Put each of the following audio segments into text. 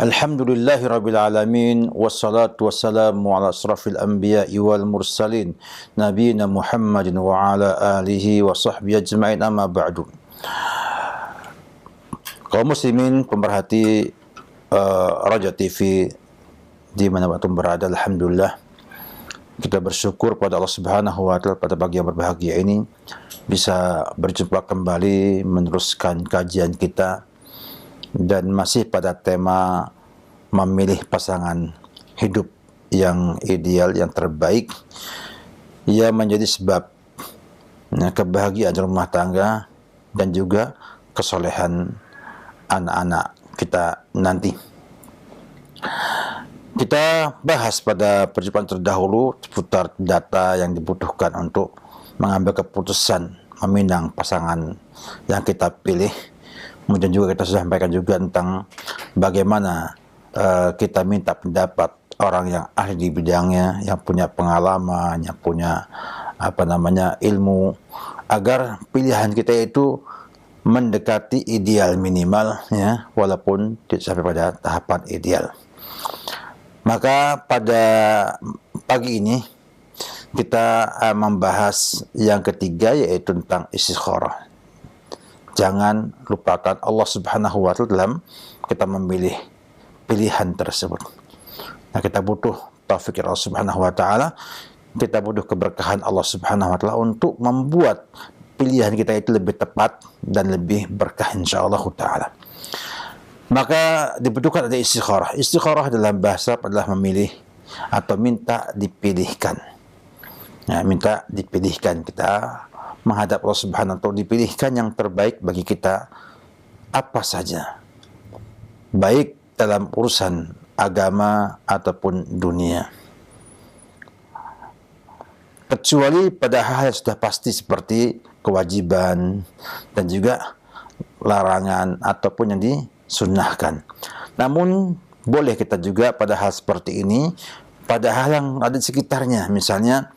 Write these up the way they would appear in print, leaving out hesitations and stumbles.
Alhamdulillahi Rabbil Alamin. Wassalatu wassalamu ala asrafil anbiya'i wal mursalin Nabiyina Muhammadin wa ala alihi wa sahbihi ajma'in, amma ba'du. Kaum muslimin pemerhati Raja TV di mana antum berada, alhamdulillah kita bersyukur pada Allah Subhanahu wa taala pada pagi yang berbahagia ini bisa berjumpa kembali meneruskan kajian kita, dan masih pada tema memilih pasangan hidup yang ideal, yang terbaik, yang menjadi sebab kebahagiaan rumah tangga dan juga kesolehan anak-anak kita nanti. Kita bahas pada perjumpaan terdahulu seputar data yang dibutuhkan untuk mengambil keputusan meminang pasangan yang kita pilih. Kemudian juga kita sudah sampaikan juga tentang bagaimana kita minta pendapat orang yang ahli di bidangnya, yang punya pengalaman, yang punya ilmu, agar pilihan kita itu mendekati ideal minimal, ya, walaupun tidak sampai pada tahapan ideal. Maka pada pagi ini kita membahas yang ketiga, yaitu tentang istikharah. Jangan lupakan Allah Subhanahu wa taala dalam kita memilih pilihan tersebut. Nah, kita butuh taufik Allah Subhanahu wa taala, kita butuh keberkahan Allah Subhanahu wa taala untuk membuat pilihan kita itu lebih tepat dan lebih berkah insyaallah taala. Maka dibutuhkan ada istikharah. Istikharah dalam bahasa adalah memilih atau minta dipilihkan. Ya, minta dipilihkan, kita menghadap Allah Subhanahu wa taala, dipilihkan yang terbaik bagi kita apa saja, baik dalam urusan agama ataupun dunia, kecuali pada hal yang sudah pasti seperti kewajiban dan juga larangan ataupun yang disunnahkan. Namun boleh kita juga pada hal seperti ini, pada hal yang ada di sekitarnya. Misalnya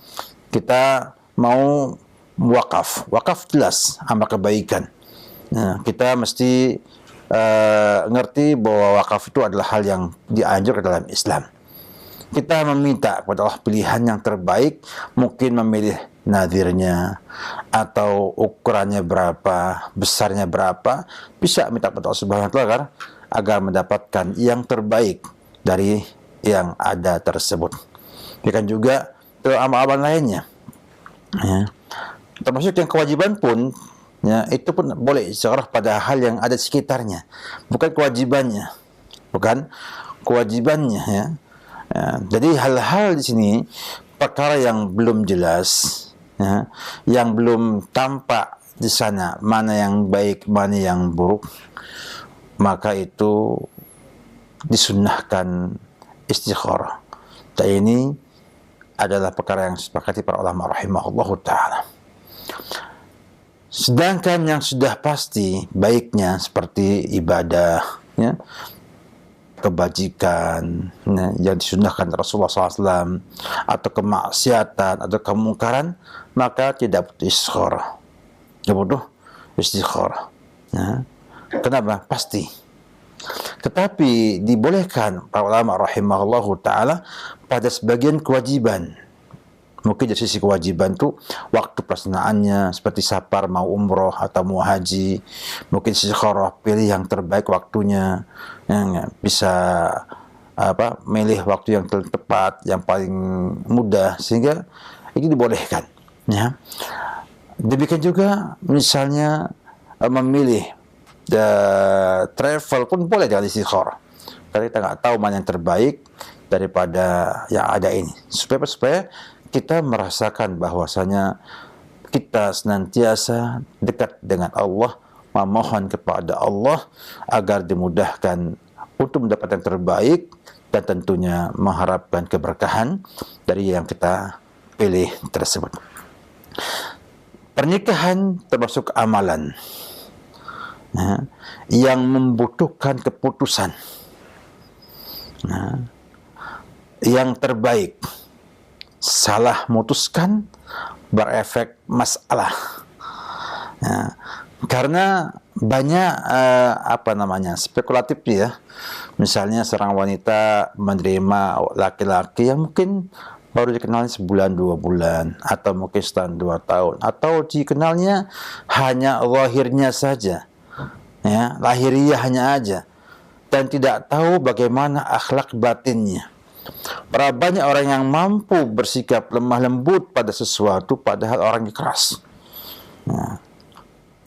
kita mau wakaf jelas amal kebaikan. Nah, kita mesti ngerti bahwa wakaf itu adalah hal yang dianjurkan dalam Islam. Kita meminta kepada Allah pilihan yang terbaik, mungkin memilih nadhirnya atau ukurannya berapa, besarnya berapa, bisa minta kepada Allah Subhanahu wa taala agar mendapatkan yang terbaik dari yang ada tersebut. Demikian juga amal-amal lainnya, ya. Termasuk yang kewajiban pun, ya, itu pun boleh istikharah pada hal yang ada di sekitarnya, bukan kewajibannya, ya. Ya, jadi hal-hal di sini, perkara yang belum jelas, ya, yang belum tampak di sana mana yang baik, mana yang buruk, maka itu disunnahkan istikharah. Dan ini adalah perkara yang disepakati para ulama rahimahullahu taala. Sedangkan yang sudah pasti baiknya seperti ibadah, ya, kebajikan, ya, yang disunnahkan Rasulullah SAW, atau kemaksiatan atau kemungkaran, maka tidak butuh istikharah. Tidak butuh istikharah. Ya. Kenapa? Pasti. Tetapi dibolehkan para ulama rahimahullahu taala pada sebagian kewajiban. Mungkin dari sisi kewajiban itu waktu pelaksanaannya, seperti safar, mau umroh atau mau haji, mungkin istikharah pilih yang terbaik waktunya, yang bisa milih waktu yang tepat, yang paling mudah, sehingga ini dibolehkan, ya. Demikian juga misalnya memilih travel pun boleh dengan istikharah, karena kita nggak tahu mana yang terbaik daripada yang ada ini, supaya kita merasakan bahwasanya kita senantiasa dekat dengan Allah, memohon kepada Allah agar dimudahkan untuk mendapatkan yang terbaik, dan tentunya mengharapkan keberkahan dari yang kita pilih tersebut. Pernikahan termasuk amalan, ya, yang membutuhkan keputusan, ya, yang terbaik. Salah memutuskan berefek masalah, ya. Karena banyak spekulatif ya. Misalnya seorang wanita menerima laki-laki yang mungkin baru dikenalnya sebulan 2 bulan, atau mungkin setahun 2 tahun, atau dikenalnya hanya lahirnya saja, ya, lahiriahnya aja, dan tidak tahu bagaimana akhlak batinnya. Berapa banyak orang yang mampu bersikap lemah lembut pada sesuatu, padahal orangnya keras. Nah,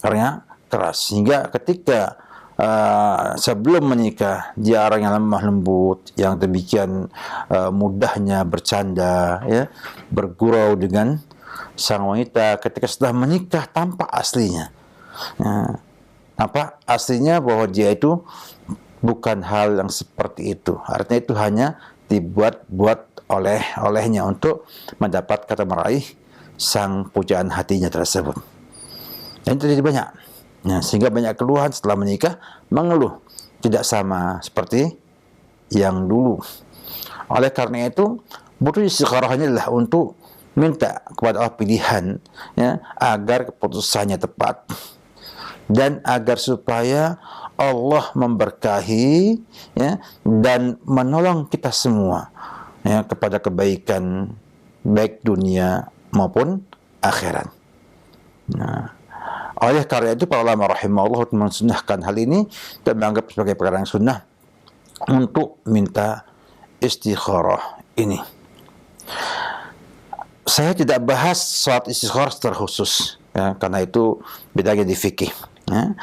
orangnya keras, sehingga ketika sebelum menikah dia orang yang lemah lembut, yang demikian mudahnya bercanda, ya, bergurau dengan sang wanita. Ketika sudah menikah tampak aslinya, apa aslinya, bahwa dia itu bukan hal yang seperti itu. Artinya itu hanya dibuat-buat olehnya untuk mendapat kata meraih sang pujaan hatinya tersebut. Dan itu jadi banyak. Nah, sehingga banyak keluhan setelah menikah, mengeluh tidak sama seperti yang dulu. Oleh karena itu, butuh istikharahnya adalah untuk minta kepada Allah pilihan, ya, agar keputusannya tepat, dan agar supaya Allah memberkahi, ya, dan menolong kita semua, ya, kepada kebaikan baik dunia maupun akhirat. Nah, oleh karena itu para ulama rahimahullah mensunnahkan hal ini dan menganggap sebagai perkara yang sunnah untuk minta istikharah ini. Saya tidak bahas salat istikharah secara khusus, ya, karena itu bedanya di fikih. Ya.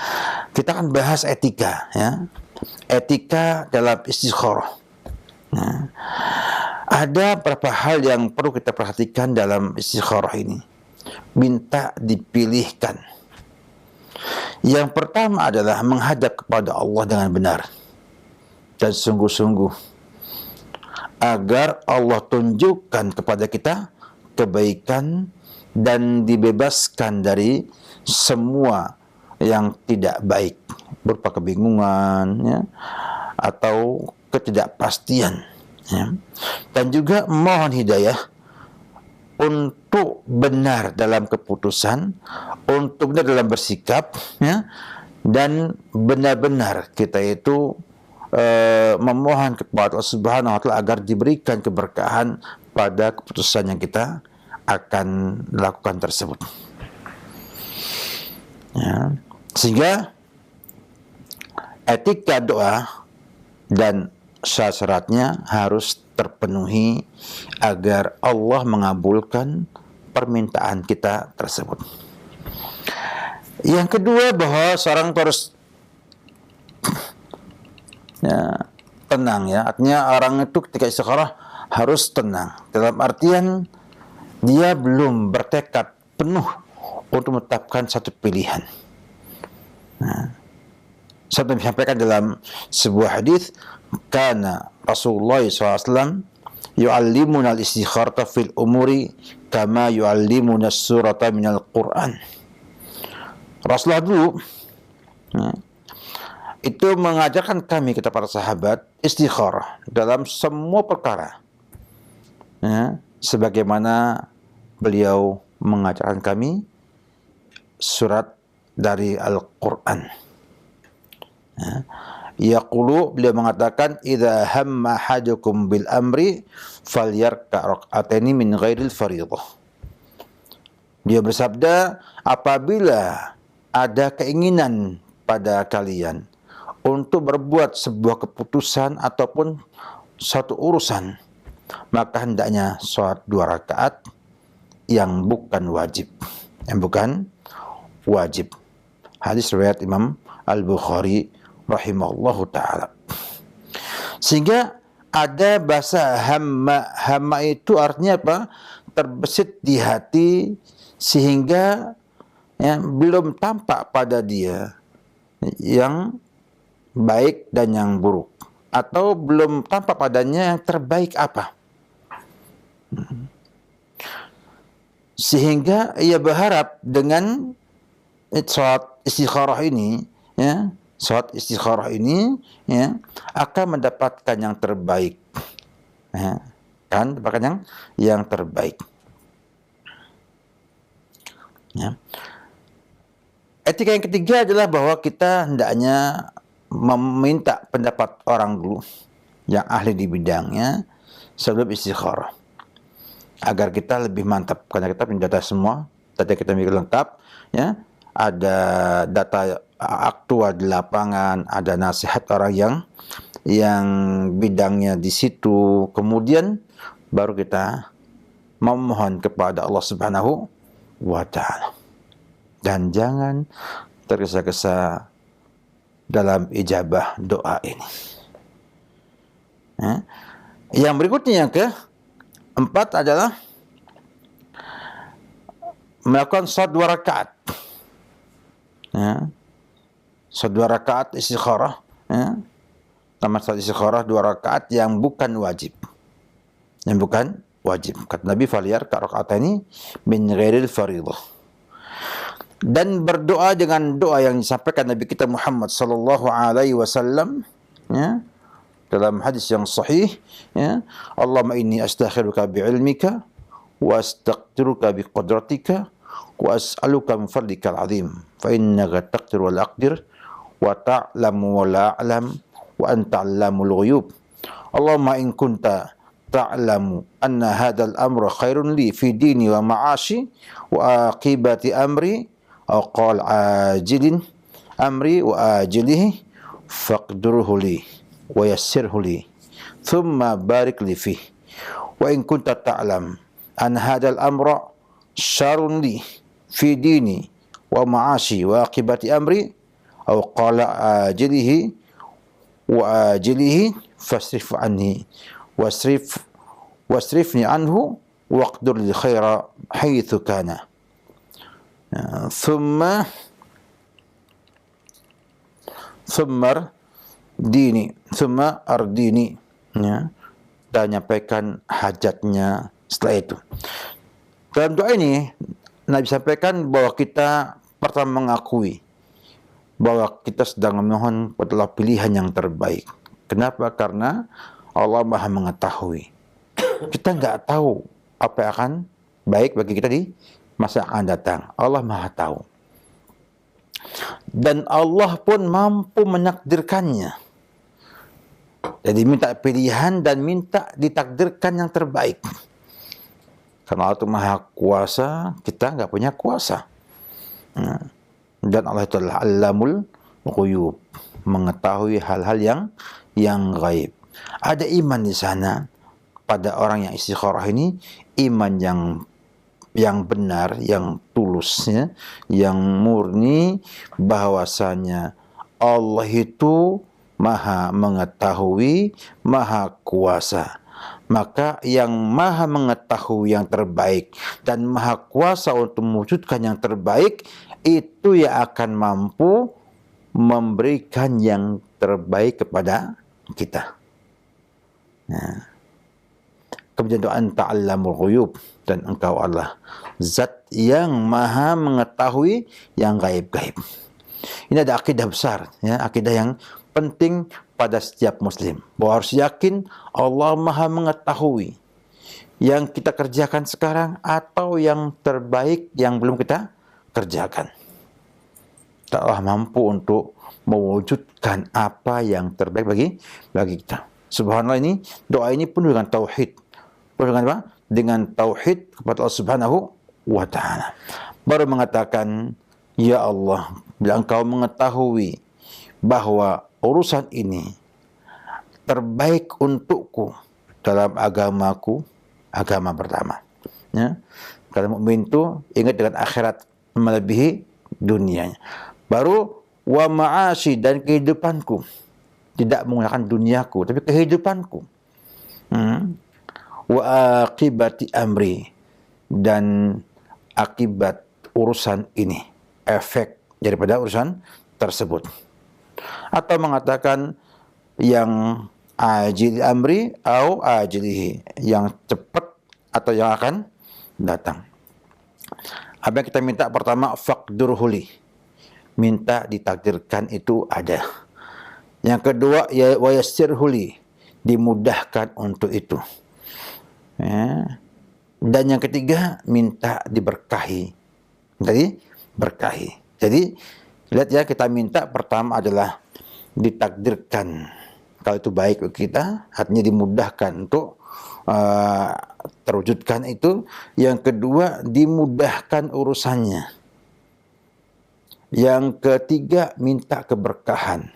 Kita akan bahas etika, ya, etika dalam istikharah. Ya. Ada beberapa hal yang perlu kita perhatikan dalam istikharah ini. Minta dipilihkan. Yang pertama adalah menghadap kepada Allah dengan benar dan sungguh-sungguh, agar Allah tunjukkan kepada kita kebaikan dan dibebaskan dari semua yang tidak baik, berupa kebingungan, ya, atau ketidakpastian, ya. Dan juga mohon hidayah untuk benar dalam keputusan, untuk benar dalam bersikap, ya, dan benar-benar kita itu memohon kepada Allah Subhanahu wa Ta'ala agar diberikan keberkahan pada keputusan yang kita akan lakukan tersebut. Ya. Sehingga etika doa dan syarat-syaratnya harus terpenuhi agar Allah mengabulkan permintaan kita tersebut. Yang kedua, bahwa seorang harus tenang, ya. Artinya orang itu ketika istikharah harus tenang. Dalam artian dia belum bertekad penuh untuk menetapkan satu pilihan. Sampai disampaikan dalam sebuah hadis, karena Rasulullah SAW yu'allimuna al-istikharata fil umuri kama yu'allimuna surata minal Qur'an. Rasulullah dulu, itu mengajarkan kami, kata para sahabat, istikharah dalam semua perkara, ya, sebagaimana beliau mengajarkan kami surat dari Al-Quran. Yaqulu, beliau mengatakan, idza hamma ahadukum bil amri falyarka rak'ataini min ghairil fardhah. Dia bersabda, apabila ada keinginan pada kalian untuk berbuat sebuah keputusan ataupun satu urusan, maka hendaknya sholat 2 rakaat yang bukan wajib. Hadis riwayat Imam Al-Bukhari rahimahullahu ta'ala. Sehingga ada bahasa hamma. Hamma itu artinya apa? Terbesit di hati, sehingga, ya, belum tampak pada dia yang baik dan yang buruk, atau belum tampak padanya yang terbaik apa, sehingga ia berharap dengan salat istikharah ini, ya, salat istikharah ini, ya, akan mendapatkan yang terbaik, ya, kan, mendapatkan yang terbaik, ya. Etika yang ketiga adalah bahwa kita hendaknya meminta pendapat orang dulu yang ahli di bidangnya sebelum istikharah, agar kita lebih mantap, karena kita punya data semua, data kita miliki lengkap, ya, ada data aktual di lapangan, ada nasihat orang yang bidangnya di situ, kemudian baru kita memohon kepada Allah Subhanahu wa Ta'ala. Dan jangan tergesa-gesa dalam ijabah doa ini. Ya. Yang berikutnya, yang keempat adalah melakukan salat 2 rakaat. Ya. Salat 2 rakaat istikharah, ya. Tamat salat istikharah 2 rakaat yang bukan wajib. Yang bukan wajib. Kata Nabi, "Faliyar ka rakaatani min ghairil fardhah." Dan berdoa dengan doa yang disampaikan Nabi kita Muhammad sallallahu alaihi wasallam, ya, dalam hadis yang sahih, ya, Allahumma inni astakhiruka bi'ilmika wa astaqdiruka biqudratika wa as'aluka min fadlikal azim fa innaka taqdir wa la aqdir wa ta'lamu wa la a'lam wa anta 'allamul ghuyub. Allahumma in kunta ta'lamu anna hadzal amra khairun li fi dini wa ma'ashi wa aqibati amri aw qal ajilin amri wa ajilihi faqdurhu li wa yassirhu li thumma barik li fih wa in kunta ta'lam an hadzal amra syarrun li fi dini wa ma'ashi wa aqibati amri aw qala ajilihi wa ajilihi fasrif anni wasrifni anhu waqdur li khaira haitsu kana. Thumma ardini, ya, dan nyampaikan hajatnya setelah itu. Dalam doa ini Nabi sampaikan bahwa kita pertama mengakui bahwa kita sedang memohon adalah pilihan yang terbaik. Kenapa? Karena Allah Maha mengetahui. Kita nggak tahu apa yang akan baik bagi kita di masa akan datang. Allah Maha tahu. Dan Allah pun mampu menakdirkannya. Jadi minta pilihan dan minta ditakdirkan yang terbaik. Karena Allah itu Maha Kuasa, kita nggak punya kuasa. Dan Allah itu adalah Allamul Ghuyub, mengetahui hal-hal yang gaib. Ada iman di sana pada orang yang istikharah ini, iman yang benar, yang tulus, ya, yang murni, bahwasanya Allah itu Maha mengetahui, Maha Kuasa. Maka yang Maha mengetahui yang terbaik dan Maha Kuasa untuk mewujudkan yang terbaik, itu yang akan mampu memberikan yang terbaik kepada kita. Nah. Kemudian doa anta 'allamul ghuyub, dan engkau Allah zat yang Maha mengetahui yang gaib-gaib. Ini ada akidah besar, ya, akidah yang penting pada setiap muslim, bahwa harus yakin Allah Maha mengetahui yang kita kerjakan sekarang atau yang terbaik yang belum kita kerjakan. Allah mampu untuk mewujudkan apa yang terbaik bagi kita. Subhanallah, ini doa ini penuh dengan tauhid. Dengan apa? Dengan tauhid kepada Allah Subhanahu wa Ta'ala. Baru mengatakan, ya Allah, bila engkau mengetahui bahwa urusan ini terbaik untukku dalam agamaku, agama pertama. Ya. Kalau mukmin itu ingat dengan akhirat melebihi dunianya. Baru wa ma'ashi, dan kehidupanku. Tidak menggunakan duniaku, tapi kehidupanku. Wa aqibati amri, dan akibat urusan ini, efek daripada urusan tersebut. Atau mengatakan yang ajil amri au ajilihi, yang cepat atau yang akan datang. Apa yang kita minta pertama, faqdurhuli, minta ditakdirkan itu ada. Yang kedua, ya wa yassirhuli, dimudahkan untuk itu. Ya. Dan yang ketiga, minta diberkahi. Tadi berkahi. Jadi lihat ya, kita minta pertama adalah ditakdirkan kalau itu baik bagi kita, artinya dimudahkan untuk terwujudkan itu. Yang kedua, dimudahkan urusannya. Yang ketiga, minta keberkahan.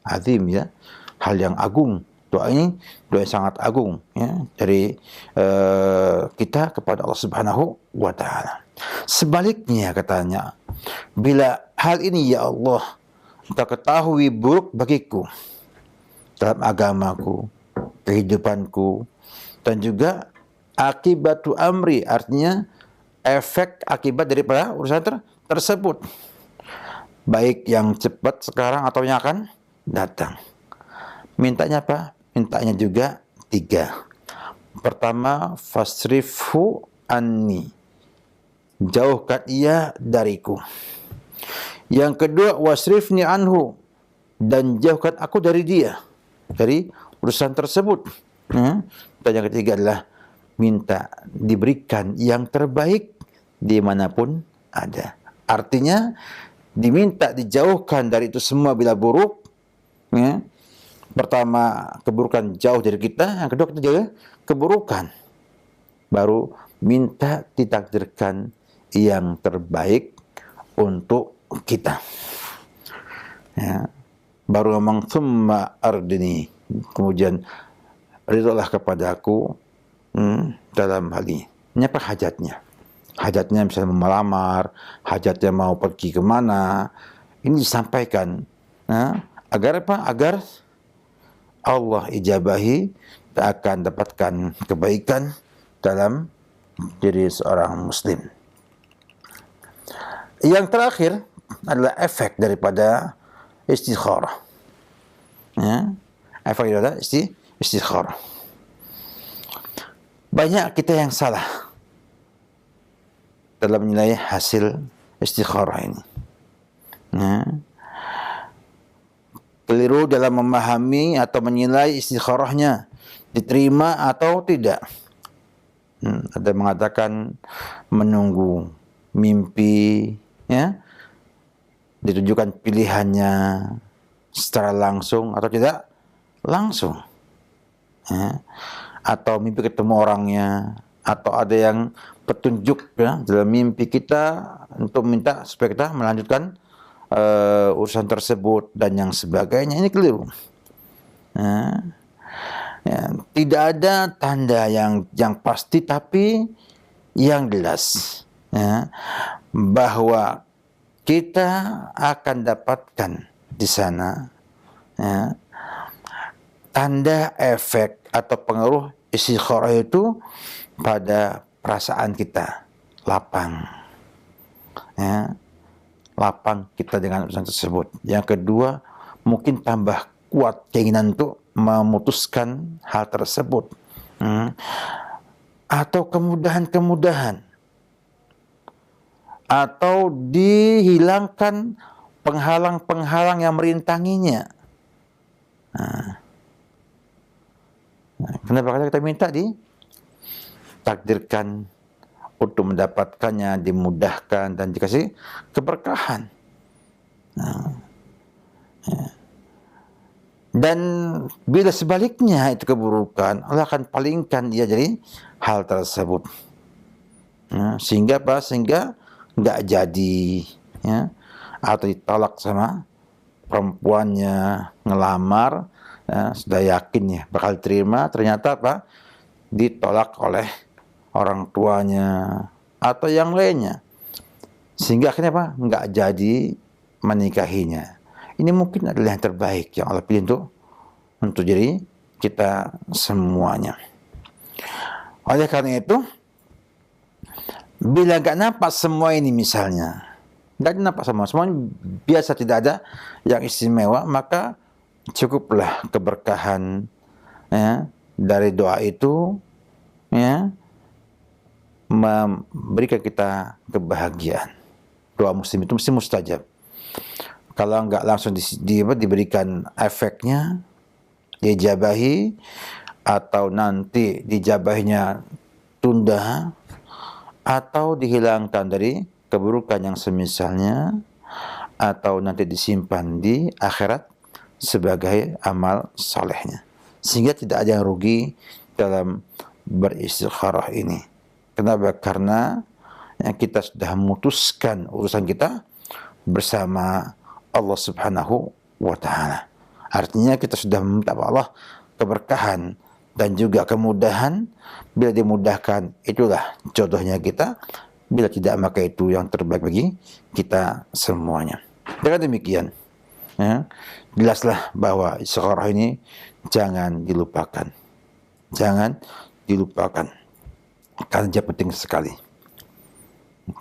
Azim ya, hal yang agung. Doa ini doa yang sangat agung ya, dari kita kepada Allah Subhanahu wa taala. Sebaliknya katanya, bila hal ini ya Allah Engkau ketahui buruk bagiku dalam agamaku, kehidupanku, dan juga akibatu amri, artinya efek akibat daripada urusan tersebut, baik yang cepat sekarang atau yang akan datang. Mintanya apa? Mintanya juga 3. Pertama, fasrifhu anni, jauhkan ia dariku. Yang kedua, wasrifni anhu, dan jauhkan aku dari dia, dari urusan tersebut. Dan yang ketiga adalah minta diberikan yang terbaik dimanapun ada. Artinya diminta dijauhkan dari itu semua bila buruk. Ya. Pertama, keburukan jauh dari kita. Yang kedua, kita jaga keburukan. Baru minta ditakdirkan yang terbaik untuk kita. Ya. Baru ngomong thumma ardini, kemudian ridholah kepadaku dalam hal ini. Ini apa hajatnya? Hajatnya misalnya melamar, hajatnya mau pergi kemana, ini disampaikan. Agar apa? Agar Allah ijabahi, akan dapatkan kebaikan dalam diri seorang muslim. Yang terakhir adalah efek daripada istikharah. Ya, efek daripada istikharah. Banyak kita yang salah dalam menilai hasil istikharah ini. Ya. Keliru dalam memahami atau menilai istikharahnya diterima atau tidak. Ada mengatakan menunggu mimpi, ya, ditunjukkan pilihannya secara langsung atau tidak langsung, ya. Atau mimpi ketemu orangnya, atau ada yang petunjuk ya, dalam mimpi kita untuk minta supaya kita melanjutkan urusan tersebut dan yang sebagainya. Ini keliru. Ya, tidak ada tanda yang pasti, tapi yang jelas ya, bahwa kita akan dapatkan di sana ya, tanda efek atau pengaruh istikharah itu pada perasaan kita, lapang ya, lapang kita dengan urusan tersebut. Yang kedua, mungkin tambah kuat keinginan untuk memutuskan hal tersebut, atau kemudahan-kemudahan, atau dihilangkan penghalang-penghalang yang merintanginya. Kenapa kita minta ditakdirkan untuk mendapatkannya, dimudahkan dan dikasih keberkahan. Dan bila sebaliknya itu keburukan, Allah akan palingkan dia jadi hal tersebut. Sehingga apa? Sehingga nggak jadi, ya, atau ditolak sama perempuannya, ngelamar, ya, sudah yakin ya bakal terima, ternyata apa? Ditolak oleh orang tuanya atau yang lainnya, sehingga akhirnya apa? Nggak jadi menikahinya. Ini mungkin adalah yang terbaik yang Allah pilih untuk jadi kita semuanya. Oleh karena itu, bila nggak nampak semua ini, misalnya nggak nampak semuanya biasa, tidak ada yang istimewa, maka cukuplah keberkahan ya, dari doa itu ya, memberikan kita kebahagiaan. Doa muslim itu mesti mustajab. Kalau nggak langsung diberikan efeknya, dijabahi, atau nanti dijabahinya tunda, atau dihilangkan dari keburukan yang semisalnya, atau nanti disimpan di akhirat sebagai amal solehnya. Sehingga tidak ada yang rugi dalam beristikharah ini. Kenapa? Karena kita sudah memutuskan urusan kita bersama Allah Subhanahu wa Ta'ala. Artinya kita sudah meminta Allah keberkahan dan juga kemudahan. Bila dimudahkan, itulah jodohnya kita. Bila tidak, maka itu yang terbaik bagi kita semuanya. Dengan demikian, ya, jelaslah bahwa istikharah ini jangan dilupakan. Jangan dilupakan. Karena dia penting sekali.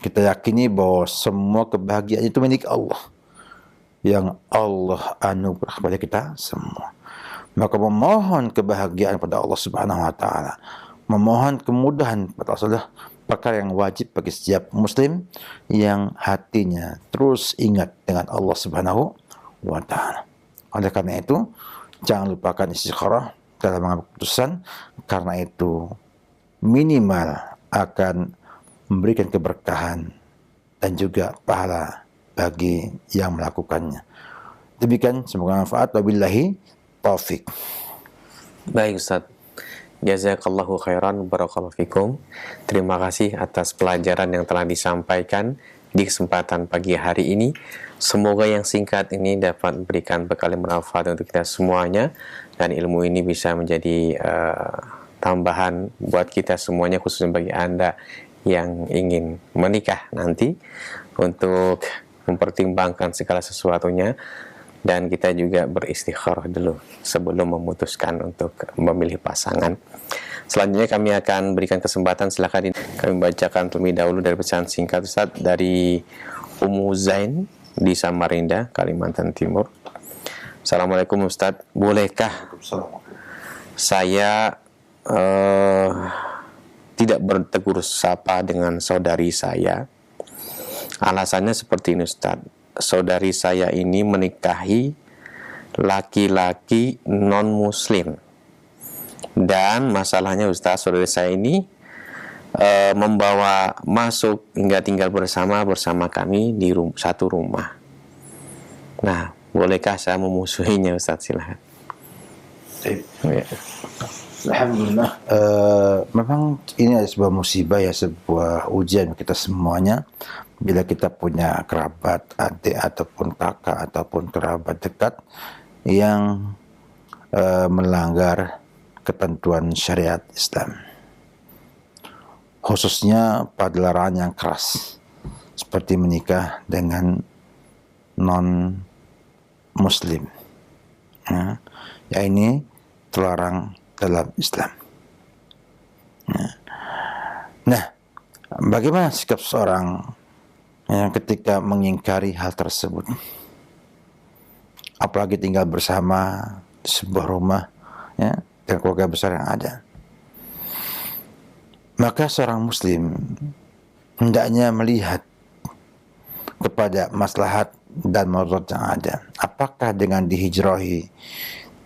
Kita yakini bahwa semua kebahagiaan itu milik Allah, yang Allah anugerah kepada kita semua. Maka memohon kebahagiaan pada Allah Subhanahu wa Ta'ala, memohon kemudahan pada Allah, perkara yang wajib bagi setiap muslim yang hatinya terus ingat dengan Allah Subhanahu wa Ta'ala. Oleh karena itu, jangan lupakan istikharah dalam mengambil keputusan, karena itu minimal akan memberikan keberkahan dan juga pahala bagi yang melakukannya. Demikian, semoga manfaat. Wabillahi taufik. Baik Ustaz, jazakallahu khairan, barakallahu fikum. Terima kasih atas pelajaran yang telah disampaikan di kesempatan pagi hari ini. Semoga yang singkat ini dapat memberikan bekal yang bermanfaat untuk kita semuanya, dan ilmu ini bisa menjadi tambahan buat kita semuanya, khususnya bagi Anda yang ingin menikah nanti, untuk mempertimbangkan segala sesuatunya, dan kita juga beristikharah dulu sebelum memutuskan untuk memilih pasangan. Selanjutnya kami akan berikan kesempatan, silakan kami bacakan terlebih dahulu dari pesan singkat Ustaz dari Ummu Zain di Samarinda, Kalimantan Timur. Assalamualaikum Ustaz, bolehkah saya tidak bertegur sapa dengan saudari saya? Alasannya seperti ini Ustaz, saudari saya ini menikahi laki-laki non-muslim, dan masalahnya Ustaz, saudari saya ini membawa masuk hingga tinggal bersama kami di satu rumah. Nah, bolehkah saya memusuhinya Ustaz? Silahkan. Ya. Alhamdulillah, memang ini adalah sebuah musibah, ya, sebuah ujian kita semuanya. Bila kita punya kerabat, adik ataupun kakak ataupun kerabat dekat yang melanggar ketentuan syariat Islam, khususnya pada larangan yang keras seperti menikah dengan non muslim, ya ini terlarang dalam Islam. Nah, bagaimana sikap seorang yang ketika mengingkari hal tersebut, apalagi tinggal bersama di sebuah rumah, ya, dengan keluarga besar yang ada? Maka seorang muslim hendaknya melihat kepada maslahat dan mudarat yang ada. Apakah dengan dihijrahi,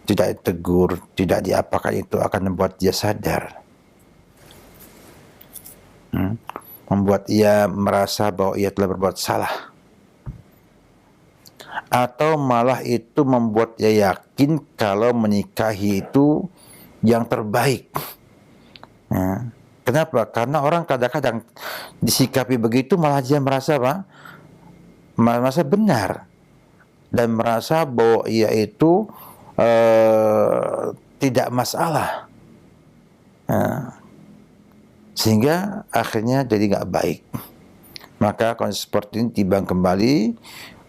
tidak ditegur, tidak diapakan, itu akan membuat dia sadar, membuat ia merasa bahwa ia telah berbuat salah, atau malah itu membuat ia yakin kalau menikahi itu yang terbaik. Kenapa? Karena orang kadang-kadang disikapi begitu malah dia merasa apa? Merasa benar dan merasa bahwa ia itu tidak masalah, sehingga akhirnya jadi nggak baik. Maka kondisi seperti ini timbang kembali.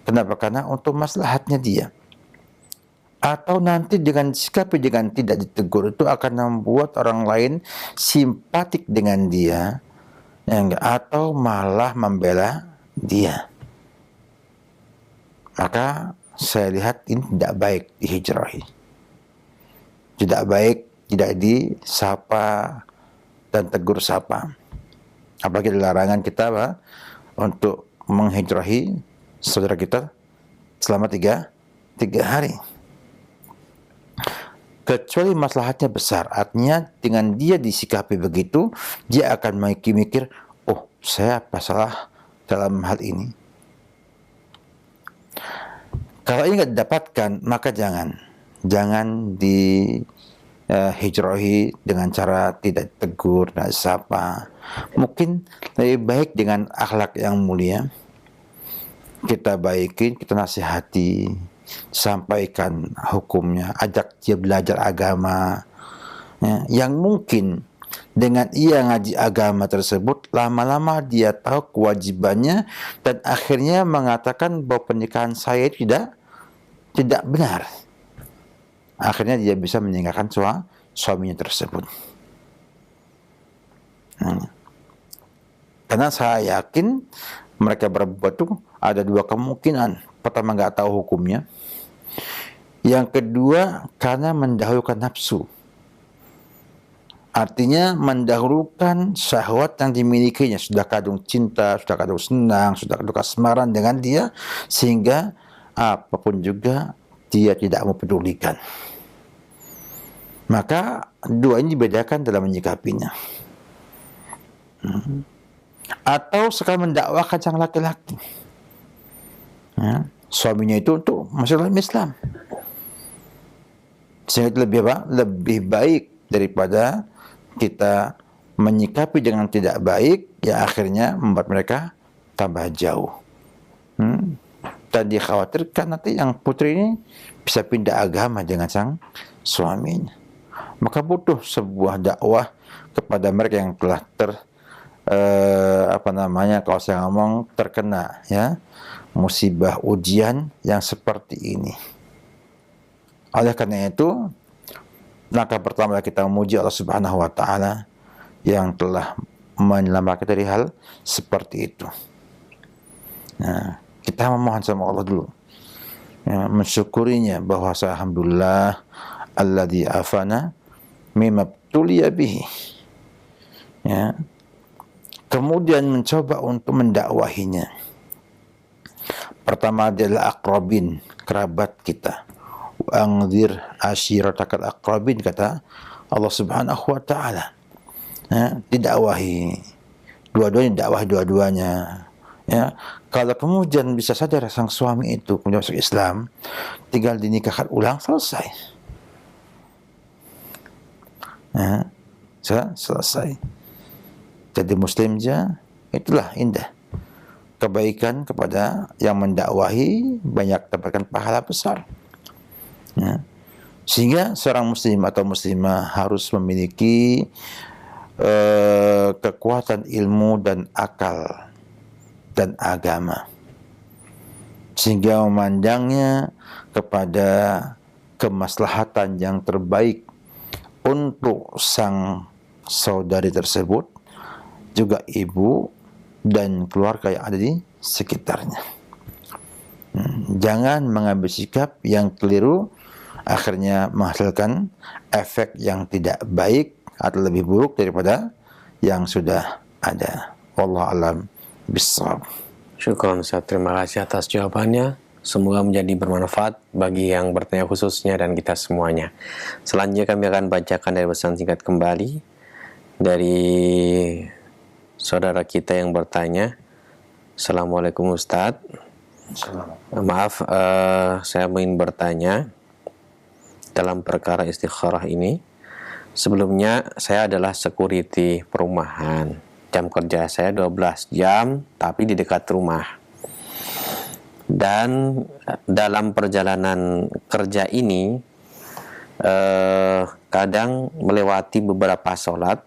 Kenapa? Karena untuk maslahatnya dia. Atau nanti dengan sikapi dengan tidak ditegur itu akan membuat orang lain simpatik dengan dia, atau malah membela dia. Maka saya lihat ini tidak baik dihijrahi, tidak baik tidak disapa dan tegur sapa. Apalagi larangan kita untuk menghijrahi saudara kita selama tiga hari, kecuali maslahatnya besar. Artinya dengan dia disikapi begitu, dia akan mikir, oh saya apa salah dalam hal ini. Kalau ini nggak didapatkan, maka jangan hijrahi dengan cara tidak tegur dan sapa. Mungkin lebih baik dengan akhlak yang mulia, kita baikin, kita nasihati, sampaikan hukumnya, ajak dia belajar agama, ya, yang mungkin dengan ia ngaji agama tersebut, lama-lama dia tahu kewajibannya dan akhirnya mengatakan bahwa pernikahan saya tidak benar. Akhirnya dia bisa meninggalkan suaminya tersebut. Karena saya yakin mereka berbuat itu ada dua kemungkinan. Pertama, nggak tahu hukumnya. Yang kedua, karena mendahulukan nafsu. Artinya mendahulukan syahwat yang dimilikinya. Sudah kadung cinta, sudah kadung senang, sudah kadung kasmaran dengan dia, sehingga apapun juga dia tidak mempedulikan. Maka dua ini dibedakan dalam menyikapinya. Atau sekali mendakwahkan sang laki-laki, ya, suaminya itu untuk masalah Islam, sehingga itu lebih baik daripada kita menyikapi dengan tidak baik, ya akhirnya membuat mereka tambah jauh. Dan dikhawatirkan nanti yang putri ini bisa pindah agama dengan sang suaminya. Maka butuh sebuah dakwah kepada mereka yang telah kalau saya ngomong terkena, ya, musibah ujian yang seperti ini. Oleh karena itu, langkah pertama kita memuji Allah Subhanahu wa taala yang telah menyelamatkan dari hal seperti itu. Nah, kita memohon sama Allah dulu, ya, mensyukurinya bahwa alhamdulillah alladzi afana mimma tuliya bihi. Ya. Kemudian mencoba untuk mendakwahinya. Pertama adalah aqrabin, kerabat kita. Anzir ashiratakal aqrabin, kata Allah Subhanahu wa taala. Ya, didakwahi. Dakwahi dua-duanya. Ya, kalau kemudian bisa sadar sang suami itu kemudian masuk Islam, tinggal dinikahkan ulang, selesai. Ya, selesai. Jadi muslim saja, itulah indah. Kebaikan kepada yang mendakwahi banyak dapatkan pahala besar. Ya. Sehingga seorang muslim atau muslimah harus memiliki kekuatan ilmu dan akal dan agama, sehingga memandangnya kepada kemaslahatan yang terbaik untuk sang saudari tersebut, juga ibu dan keluarga yang ada di sekitarnya. Jangan mengambil sikap yang keliru, akhirnya menghasilkan efek yang tidak baik atau lebih buruk daripada yang sudah ada. Wallahu a'lam bishawab. Syukron Ustaz, terima kasih atas jawabannya. Semoga menjadi bermanfaat bagi yang bertanya khususnya dan kita semuanya. Selanjutnya kami akan bacakan dari pesan singkat kembali dari saudara kita yang bertanya. Assalamualaikum Ustaz. Maaf, saya ingin bertanya dalam perkara istikharah ini. Sebelumnya saya adalah security perumahan. Jam kerja saya 12 jam, tapi di dekat rumah. Dan dalam perjalanan kerja ini, kadang melewati beberapa sholat,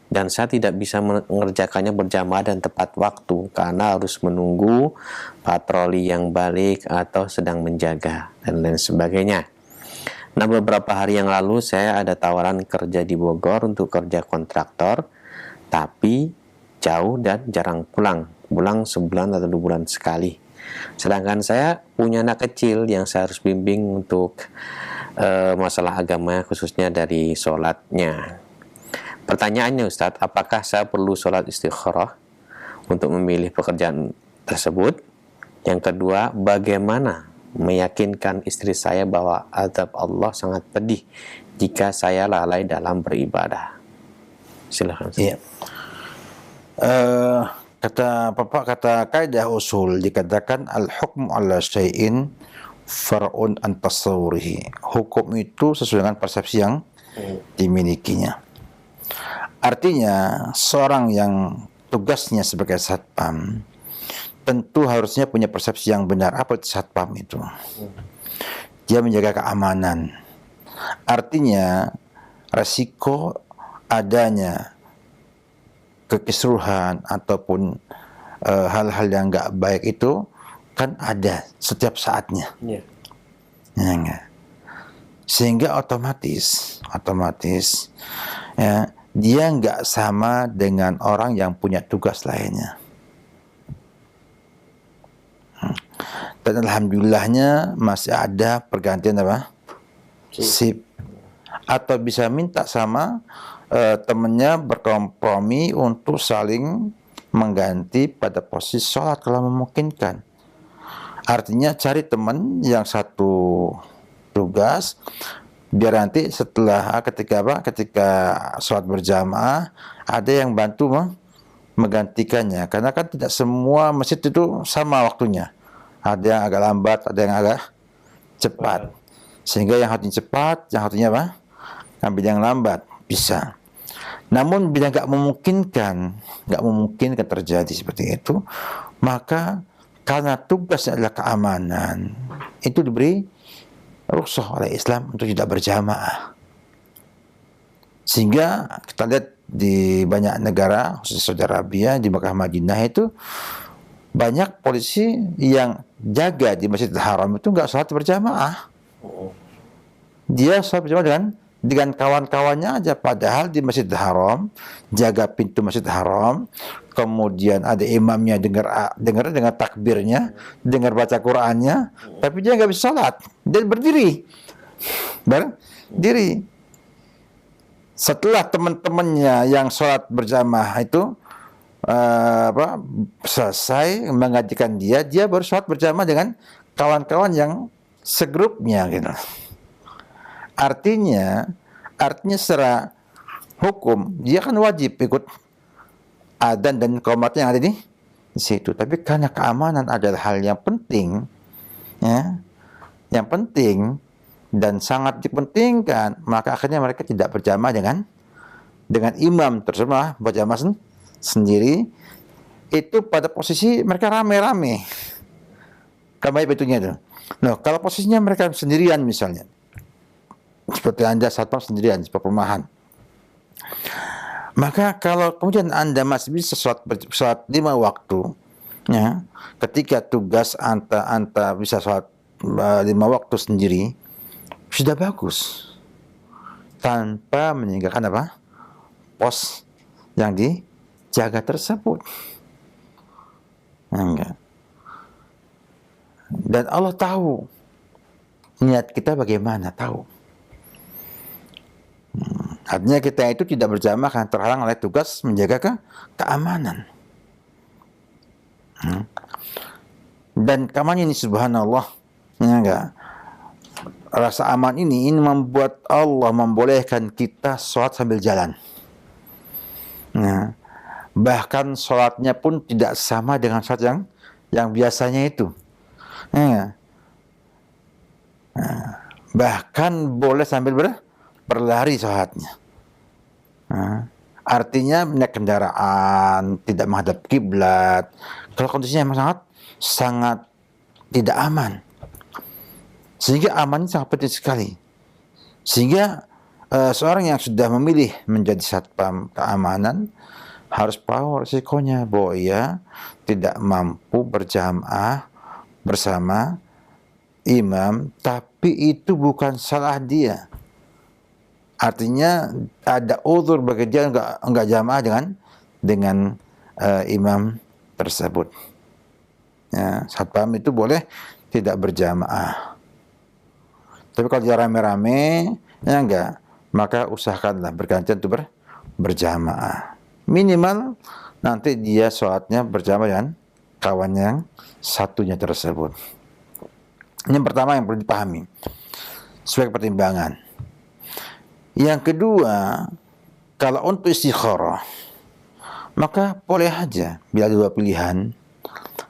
dan saya tidak bisa mengerjakannya berjamaah dan tepat waktu karena harus menunggu patroli yang balik atau sedang menjaga dan lain sebagainya. Nah, beberapa hari yang lalu saya ada tawaran kerja di Bogor untuk kerja kontraktor, tapi jauh dan jarang pulang sebulan atau 2 bulan sekali. Sedangkan saya punya anak kecil yang saya harus bimbing untuk masalah agama, khususnya dari sholatnya. Pertanyaannya Ustadz, apakah saya perlu sholat istikharah untuk memilih pekerjaan tersebut? Yang kedua, bagaimana meyakinkan istri saya bahwa azab Allah sangat pedih jika saya lalai dalam beribadah? Silakan. Iya. kata kaidah usul dikatakan al-hukmu ala syai'in far'un an tasawwurihi. Hukum itu sesuai dengan persepsi yang dimilikinya. Artinya seorang yang tugasnya sebagai satpam tentu harusnya punya persepsi yang benar. Apa itu satpam itu? Dia menjaga keamanan. Artinya resiko adanya kekisruhan ataupun hal-hal yang nggak baik itu kan ada setiap saatnya. Ya. Ya, enggak? Sehingga otomatis ya, dia nggak sama dengan orang yang punya tugas lainnya. Dan alhamdulillahnya masih ada pergantian apa? Sip. Atau bisa minta sama temannya berkompromi untuk saling mengganti pada posisi sholat kalau memungkinkan. Artinya cari teman yang satu tugas, biar nanti setelah ketika sholat berjamaah ada yang bantu menggantikannya. Karena kan tidak semua masjid itu sama waktunya. Ada yang agak lambat, ada yang agak cepat. Sehingga yang harusnya cepat, yang harusnya ambil yang lambat, bisa. Namun bila nggak memungkinkan terjadi seperti itu, maka karena tugasnya adalah keamanan, itu diberi rukhsah oleh Islam untuk tidak berjamaah. Sehingga kita lihat di banyak negara, khususnya Saudi Arabia, di Makkah Madinah itu banyak polisi yang jaga di Masjidil Haram itu nggak sholat berjamaah. Dia sholat berjamaah dengan kawan-kawannya aja, padahal di Masjidil Haram jaga pintu Masjidil Haram, kemudian ada imamnya dengar takbirnya, dengar baca Qur'annya, tapi dia nggak bisa sholat, dia berdiri. Setelah teman-temannya yang sholat berjamaah itu selesai mengajikan dia baru sholat berjamaah dengan kawan-kawan yang segrupnya gitu. Artinya secara hukum dia kan wajib ikut adzan dan qomat yang ada di situ. Tapi karena keamanan adalah hal yang penting, ya, yang penting dan sangat dipentingkan, maka akhirnya mereka tidak berjamaah dengan imam tersebut, berjamaah sendiri. Itu pada posisi mereka rame-rame. Kamai betulnya itu. Nah, kalau posisinya mereka sendirian misalnya, seperti Anda satpam sendirian di perumahan, maka kalau kemudian Anda masih bisa sholat 5 waktu, ya, ketika tugas anta bisa sholat 5 waktu sendiri, sudah bagus, tanpa meninggalkan pos yang dijaga tersebut. Enggak. Dan Allah tahu niat kita bagaimana, tahu. Artinya kita itu tidak berjamaah karena terhalang oleh tugas menjaga keamanan. Dan keamanan ini subhanallah, ya enggak, rasa aman ini membuat Allah membolehkan kita sholat sambil jalan. Nah, bahkan sholatnya pun tidak sama dengan sholat yang biasanya itu. Ya. Nah, bahkan boleh sambil berlari sholatnya. Nah, artinya naik kendaraan, tidak menghadap kiblat. Kalau kondisinya memang sangat tidak aman. Sehingga aman sangat penting sekali. Sehingga seorang yang sudah memilih menjadi satpam keamanan harus tahu risikonya bahwa ia tidak mampu berjamaah bersama imam, tapi itu bukan salah dia. Artinya ada uzur bagi dia enggak jamaah dengan imam tersebut. Ya, satpam itu boleh tidak berjamaah. Tapi kalau dia rame-rame, ya enggak, maka usahakanlah bergantian untuk berjamaah. Minimal nanti dia sholatnya berjamaah dengan kawan yang satunya tersebut. Ini yang pertama yang perlu dipahami sebagai pertimbangan. Yang kedua, kalau untuk istikharah, maka boleh aja bila dua pilihan,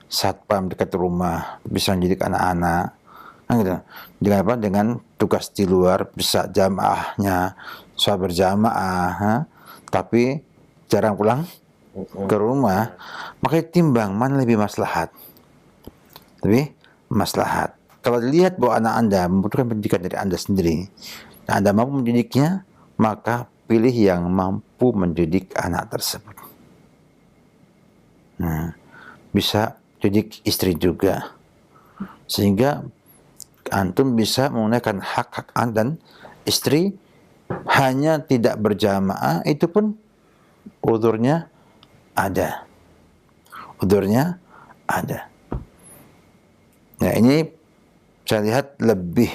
satpam dekat rumah bisa mendidik anak-anak, kan gitu. Dengan apa? Dengan tugas di luar bisa jamaahnya sholat berjamaah, ha? Tapi jarang pulang ke rumah, maka timbang mana lebih maslahat. Lebih maslahat. Kalau dilihat bahwa anak Anda membutuhkan pendidikan dari Anda sendiri, dan Anda mampu mendidiknya, maka pilih yang mampu mendidik anak tersebut. Nah, bisa didik istri juga, sehingga antum bisa menggunakan hak-hak Anda, dan istri hanya tidak berjamaah itu pun udurnya ada. Udurnya ada. Nah, ini saya lihat lebih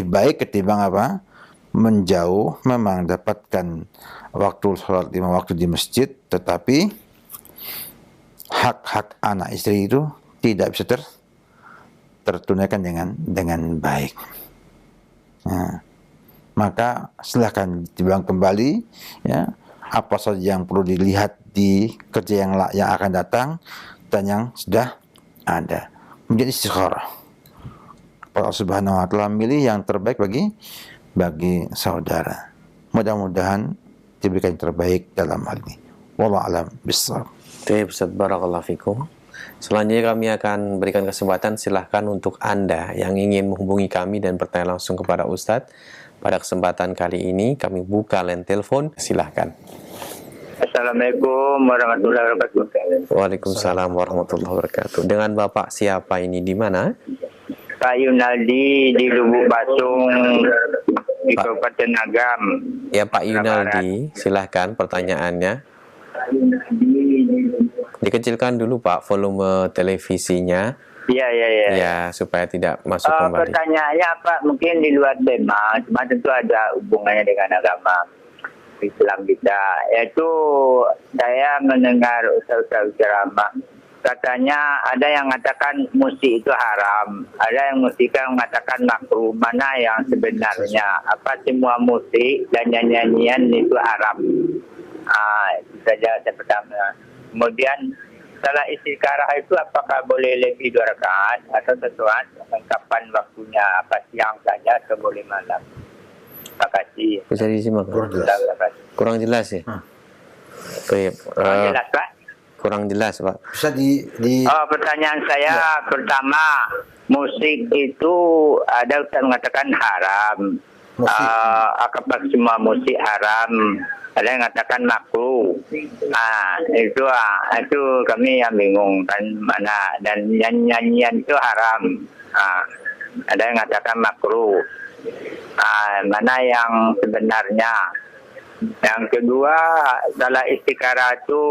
baik ketimbang apa? Menjauh. Memang dapatkan waktu sholat 5 waktu di masjid, tetapi hak-hak anak istri itu tidak bisa tertunaikan dengan baik. Nah, maka silahkan ditimbang kembali, ya, apa saja yang perlu dilihat di kerja yang akan datang dan yang sudah ada. Menjadi istikharah. Allah Subhanahu wa taala milih yang terbaik bagi saudara. Mudah-mudahan diberikan yang terbaik dalam hal ini. Wallahu a'lam bishawab. Baik, Ustaz, barakallahu fikum. Selanjutnya kami akan berikan kesempatan, silahkan untuk Anda yang ingin menghubungi kami dan bertanya langsung kepada Ustadz. Pada kesempatan kali ini kami buka line telepon, silahkan. Assalamualaikum warahmatullahi wabarakatuh. Waalaikumsalam warahmatullahi wabarakatuh. Dengan Bapak siapa ini, di mana? Pak Yunaldi di Lubuk Basung di Kabupaten Agam. Ya, Pak Yunaldi, silahkan pertanyaannya. Dikecilkan dulu Pak volume televisinya. Iya. Ya, supaya tidak masuk kembali. Pertanyaannya Pak, mungkin di luar tema, cuma tentu ada hubungannya dengan agama Islam kita. Yaitu saya mendengar ustaz-ustaz ceramah, katanya ada yang mengatakan musik itu haram, ada yang mengatakan makruh. Mana yang sebenarnya? Apa semua musik dan nyanyian itu haram? Itu saja yang pertama. Kemudian salah istikharah itu apakah boleh lebih 2 rakaat atau sesuai kapan waktunya? Apa siang saja atau boleh malam? Terima kasih. Bisa disimak? Kurang jelas ya? Baik. Kurang jelas Pak? Kurang jelas Pak. Bisa di Pertanyaan saya pertama, musik itu ada Ustaz mengatakan haram. Apakah semua musik haram? Ada yang mengatakan makruh. Itu kami yang bingung kan mana, dan nyanyian itu haram. Ada yang mengatakan makruh. Mana yang sebenarnya? Yang kedua, salah istikharah itu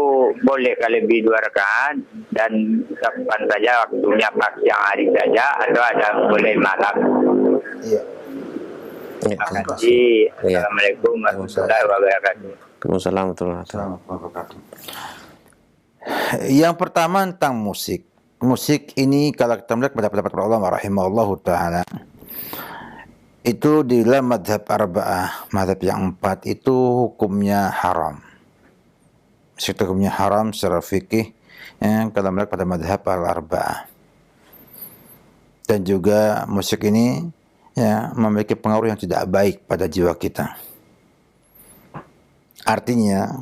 boleh lebih 2 rakaat dan kapan saja waktunya, pas siang hari saja atau ada boleh malam. Iya. Terima kasih. Assalamualaikum warahmatullahi wabarakatuh. Waalaikumsalam warahmatullahi wabarakatuh. Yang pertama tentang musik. Musik ini kalau kita melihat pada pendapat para ulama rahimahullahu taala, itu di dalam madhab arba'ah, madhab yang 4 itu hukumnya haram. Musik hukumnya haram secara fikih, ya, kalau melihat pada madhab al-arba'ah. Dan juga musik ini, ya, memiliki pengaruh yang tidak baik pada jiwa kita. Artinya,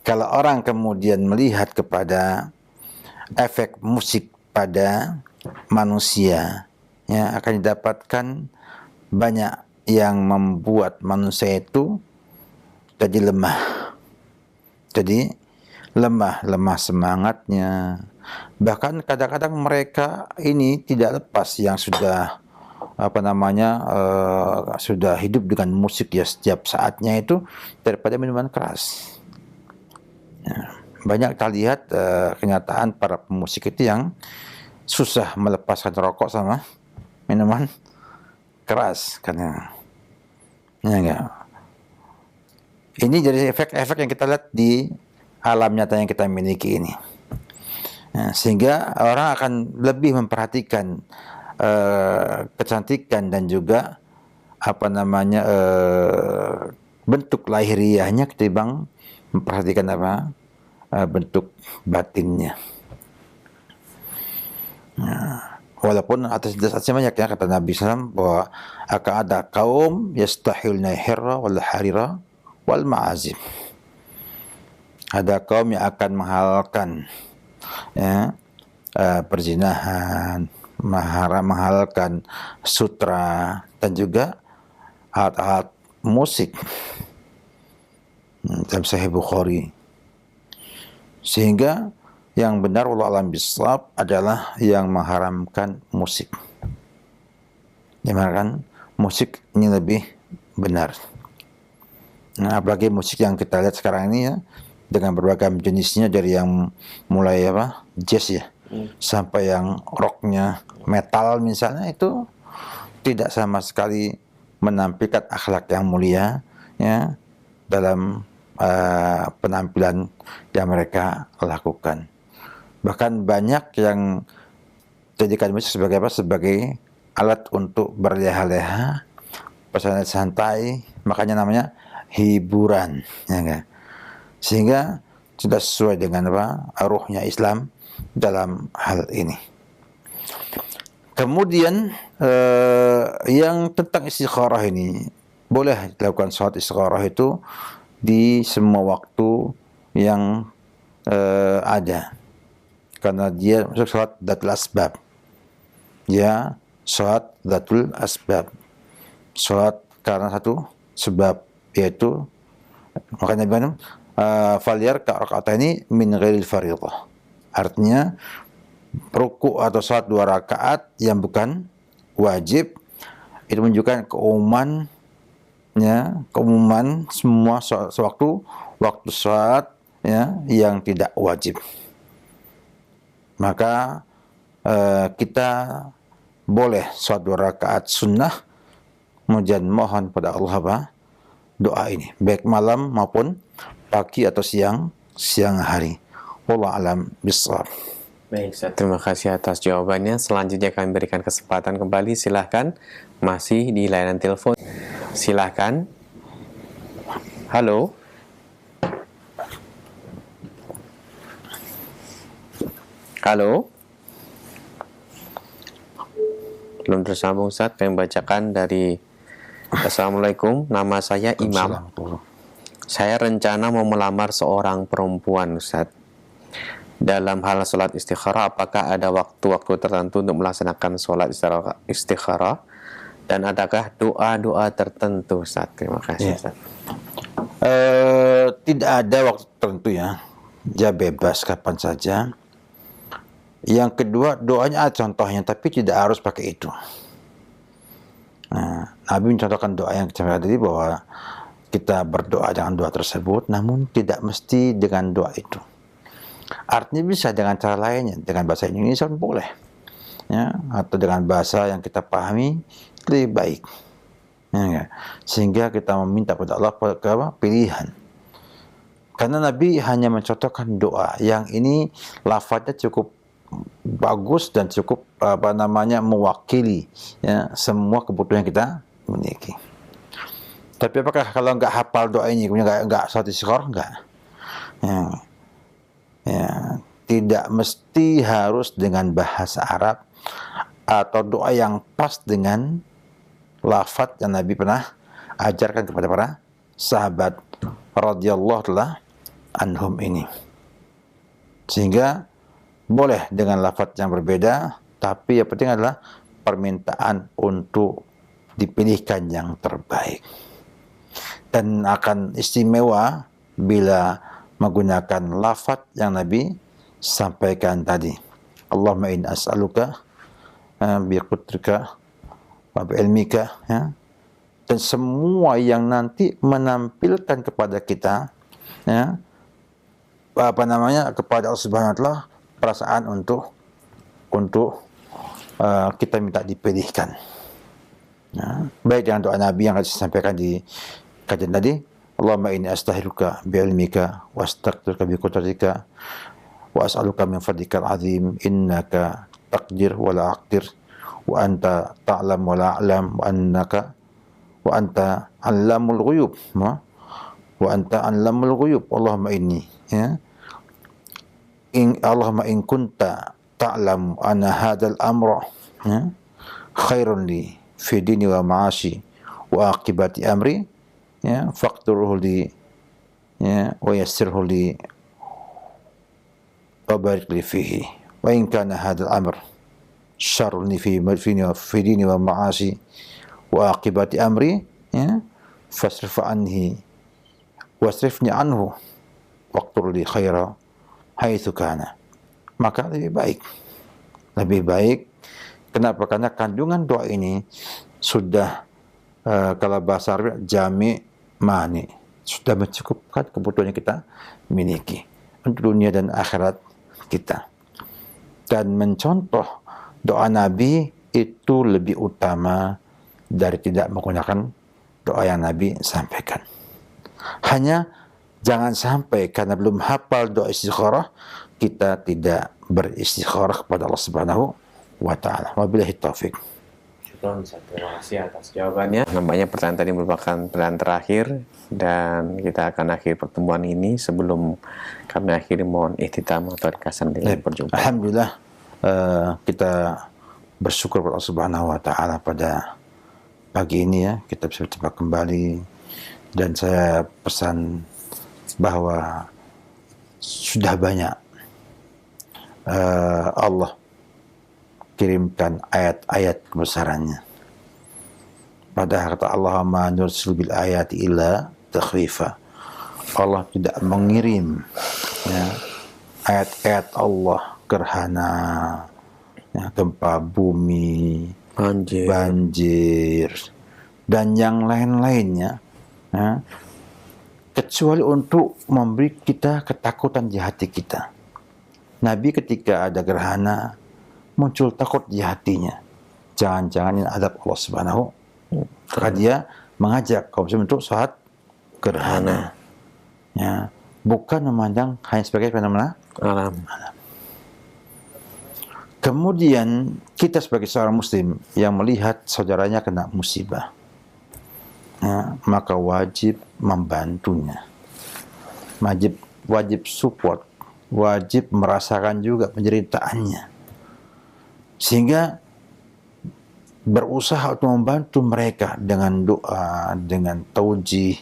kalau orang kemudian melihat kepada efek musik pada manusia, ya, akan didapatkan banyak yang membuat manusia itu jadi lemah. Jadi lemah semangatnya. Bahkan kadang-kadang mereka ini tidak lepas yang sudah sudah hidup dengan musik ya setiap saatnya itu daripada minuman keras. Ya, banyak kita lihat kenyataan para pemusik itu yang susah melepaskan rokok sama minuman keras karena ya enggak. Ini jadi efek-efek yang kita lihat di alam nyata yang kita miliki ini. Nah, sehingga orang akan lebih memperhatikan kecantikan dan juga bentuk lahiriahnya ketimbang memperhatikan apa bentuk batinnya. Walaupun atas dasarnya banyak ya, kata Nabi SAW bahwa akan ada kaum yastahilna hirra wal harira wal ma'azim. Ada kaum yang akan menghalalkan ya, perzinahan, menghalalkan sutra dan juga alat-alat musik dalam Sahih Bukhari. Sehingga yang benar wallahu a'lam bishawab adalah yang mengharamkan musik. Dimana musik ini lebih benar. Nah, apalagi musik yang kita lihat sekarang ini ya, dengan berbagai jenisnya, dari yang mulai jazz ya, sampai yang rocknya, metal misalnya, itu tidak sama sekali menampilkan akhlak yang mulia ya dalam penampilan yang mereka lakukan. Bahkan banyak yang jadikan musik sebagai Sebagai alat untuk berleha-leha, persantai santai, makanya namanya hiburan, ya kan? Sehingga tidak sesuai dengan ruhnya Islam dalam hal ini. Kemudian yang tentang istikharah ini, boleh dilakukan sholat istikharah itu di semua waktu yang ada, karena dia masuk sholat datul asbab. Ya, sholat datul asbab, sholat karena satu sebab, yaitu makanya bilang falyar raka'ataini min ghairil fardhah. Artinya ruku atau sholat 2 rakaat yang bukan wajib, itu menunjukkan keumuman semua waktu sholat ya yang tidak wajib. Maka kita boleh sholat 2 rakaat sunnah, kemudian mohon pada Allah doa ini, baik malam maupun pagi atau siang hari. Wallahu a'lam bishawab. Baik, Ustaz. Terima kasih atas jawabannya. Selanjutnya kami berikan kesempatan kembali. Silahkan, masih di layanan telepon. Silahkan. Halo. Halo. Belum tersambung, Ustaz. Kami bacakan dari Assalamualaikum, nama saya Imam. Saya rencana mau melamar seorang perempuan, Ustaz. Dalam hal sholat istikharah, apakah ada waktu-waktu tertentu untuk melaksanakan sholat istikharah? Dan adakah doa-doa tertentu, Ustaz? Terima kasih, Ustaz. Tidak ada waktu tertentu ya. Dia bebas kapan saja. Yang kedua, doanya ada contohnya, tapi tidak harus pakai itu. Nah, Nabi mencontohkan doa yang kita tadi, bahwa kita berdoa dengan doa tersebut, namun tidak mesti dengan doa itu. Artinya bisa dengan cara lainnya, dengan bahasa Indonesia pun boleh, ya, atau dengan bahasa yang kita pahami lebih baik, ya, sehingga kita meminta pada Allah pilihan. Karena Nabi hanya mencontohkan doa yang ini lafadznya cukup bagus dan cukup mewakili ya semua kebutuhan yang kita miliki. Tapi apakah kalau nggak hafal doa ini kemudian nggak sholat istikharah? Nggak. Ya, tidak mesti harus dengan bahasa Arab atau doa yang pas dengan lafadz yang Nabi pernah ajarkan kepada para sahabat radhiyallahu anhum ini. Sehingga boleh dengan lafadz yang berbeda, tapi yang penting adalah permintaan untuk dipilihkan yang terbaik. Dan akan istimewa bila menggunakan lafadz yang Nabi sampaikan tadi. Allahumma inni as'aluka bi qudratika wa bi ilmika, ya. Dan semua yang nanti menampilkan kepada kita ya kepada Allah Subhanahu wa taala perasaan untuk kita minta dipilihkan. Ya. Baik dengan doa Nabi yang saya sampaikan di kajian tadi, Allahumma inni astaghfiruka bi ilmika wa astaghfiruka bi qudratika wa as'aluka min fadlikal azim innaka taqdir wa la aqdir wa anta ta'lam wa la a'lam wa anta 'allamul ghuyub wa anta alamul ghuyub. Allahumma inni, ya, Allahumma in kunta ta'lamu anna hadzal amra, ya, khairun li fi dini wa ma'ashi wa aqibati amri, ya, faqdurhu li, ya, wa yassirhu li wa barik li fihi, wa in kana hadzal amr syarrun li fi dini wa ma'ashi wa aqibati amri, ya, fasrif anhi wasrifni anhu waqtur li khaira haitsu kana. Maka lebih baik. Kenapa? Karena kandungan doa ini sudah kalau bahasa Arab jami mani, sudah mencukupkan kebutuhan yang kita miliki untuk dunia dan akhirat kita. Dan mencontoh doa Nabi itu lebih utama dari tidak menggunakan doa yang Nabi sampaikan. Hanya jangan sampai karena belum hafal doa istikharah kita tidak beristikharah kepada Allah Subhanahu wa taala. Wabillahi taufik. Terima kasih atas jawabannya. Nampaknya pertanyaan tadi merupakan pertanyaan terakhir dan kita akan akhiri pertemuan ini. Sebelum kami akhiri, mohon ihtitam atau ringkasan dengan perjumpaan. Alhamdulillah, kita bersyukur kepada Allah Subhanahu wa taala pada pagi ini, ya, kita bisa berjumpa kembali. Dan saya pesan bahwa sudah banyak Allah kirimkan ayat-ayat kebesarannya. Padahal kata Allah, ma nursil bil ayati illa takhwifa. Allah tidak mengirim, ya, ayat-ayat Allah, gerhana, ya, gempa bumi, banjir dan yang lain-lainnya, ya, kecuali untuk memberi kita ketakutan di hati kita. Nabi ketika ada gerhana muncul takut di hatinya. Jangan-jangan ini adab Allah Subhanahu. Maka dia mengajak kaum muslimin untuk saat gerhana. Ya, bukan memandang hanya sebagai fenomena alam. Kemudian kita sebagai seorang muslim yang melihat saudaranya kena musibah, ya, maka wajib membantunya. Wajib support, wajib merasakan juga penderitaannya. Sehingga berusaha untuk membantu mereka dengan doa, dengan taujih,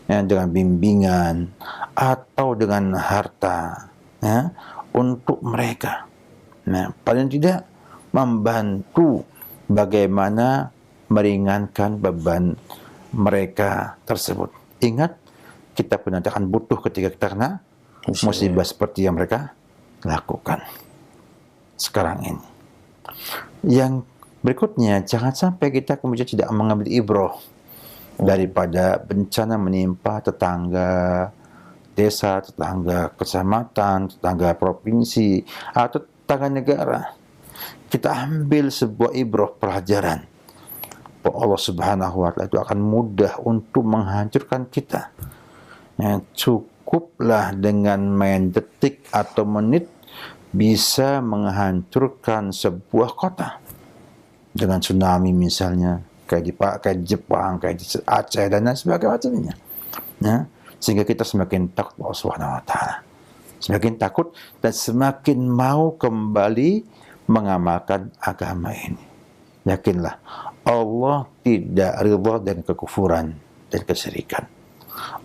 ya, dengan bimbingan, atau dengan harta, ya, untuk mereka. Nah, paling tidak membantu bagaimana meringankan beban mereka tersebut. Ingat, kita pun nanti akan butuh ketika kita kena musibah seperti yang mereka lakukan sekarang ini. Yang berikutnya, jangan sampai kita kemudian tidak mengambil ibrah daripada bencana menimpa tetangga desa, tetangga kecamatan, tetangga provinsi, atau tetangga negara. Kita ambil sebuah ibrah pelajaran bahwa Allah Subhanahu wa taala itu akan mudah untuk menghancurkan kita. Ya, cukuplah dengan main detik atau menit bisa menghancurkan sebuah kota dengan tsunami misalnya, kayak di Jepang, kayak di Aceh dan lain sebagainya. Ya, sehingga kita semakin takut Allah Subhanahu wa taala. Semakin takut dan semakin mau kembali mengamalkan agama ini. Yakinlah, Allah tidak ridha dengan kekufuran dan kesyirikan.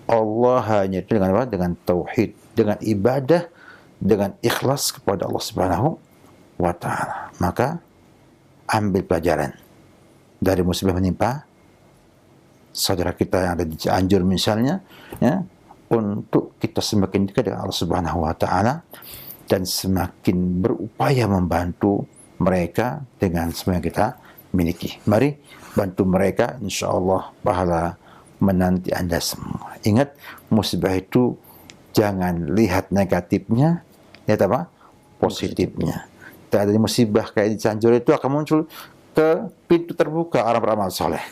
Allah hanya itu dengan apa? Dengan tauhid, dengan ibadah, dengan ikhlas kepada Allah Subhanahu wa taala. Maka ambil pelajaran dari musibah menimpa saudara kita yang ada di Cianjur misalnya, ya, untuk kita semakin dekat dengan Allah Subhanahu wa taala dan semakin berupaya membantu mereka dengan semua yang kita miliki. Mari bantu mereka, insyaallah pahala menanti Anda semua. Ingat, musibah itu jangan lihat negatifnya, lihat apa? Positifnya. Tak ada musibah kayak di Cianjur itu akan muncul ke pintu terbuka orang beramal soleh.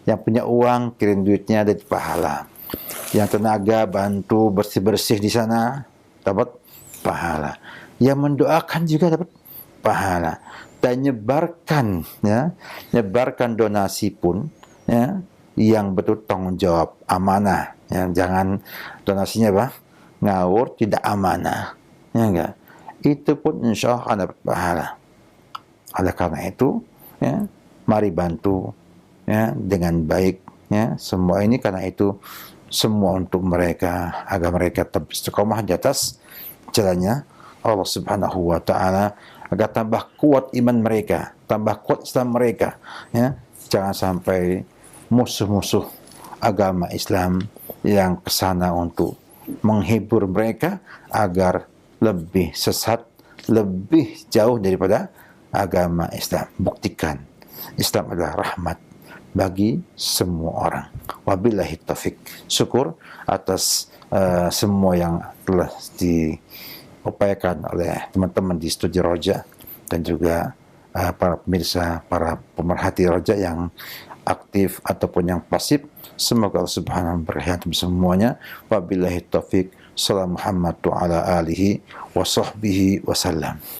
Yang punya uang kirim duitnya dari pahala. Yang tenaga bantu bersih-bersih di sana dapat pahala. Yang mendoakan juga dapat pahala. Dan nyebarkan, ya, nyebarkan donasi pun, ya, yang betul tanggung jawab amanah Ya, jangan donasinya apa? Ngawur, tidak amanah. Ya enggak? Itu pun insya Allah ada pahala. Oleh karena itu, ya, mari bantu ya dengan baik ya semua ini, karena itu semua untuk mereka agar mereka tetap istiqomah di atas jalannya Allah Subhanahu wa taala, agar tambah kuat iman mereka, tambah kuat Islam mereka ya. Jangan sampai musuh-musuh agama Islam yang kesana untuk menghibur mereka agar lebih sesat, lebih jauh daripada agama Islam. Buktikan Islam adalah rahmat bagi semua orang. Wabillahi taufik. Syukur atas semua yang telah diupayakan oleh teman-teman di Studi Roja dan juga para pemirsa, para pemerhati Roja yang aktif ataupun yang pasif. Semoga Allah Subhanahu wa taala memberkahi semuanya. Wabillahi taufik. Salam Muhammad wa ala alihi wa sahbihi wasallam.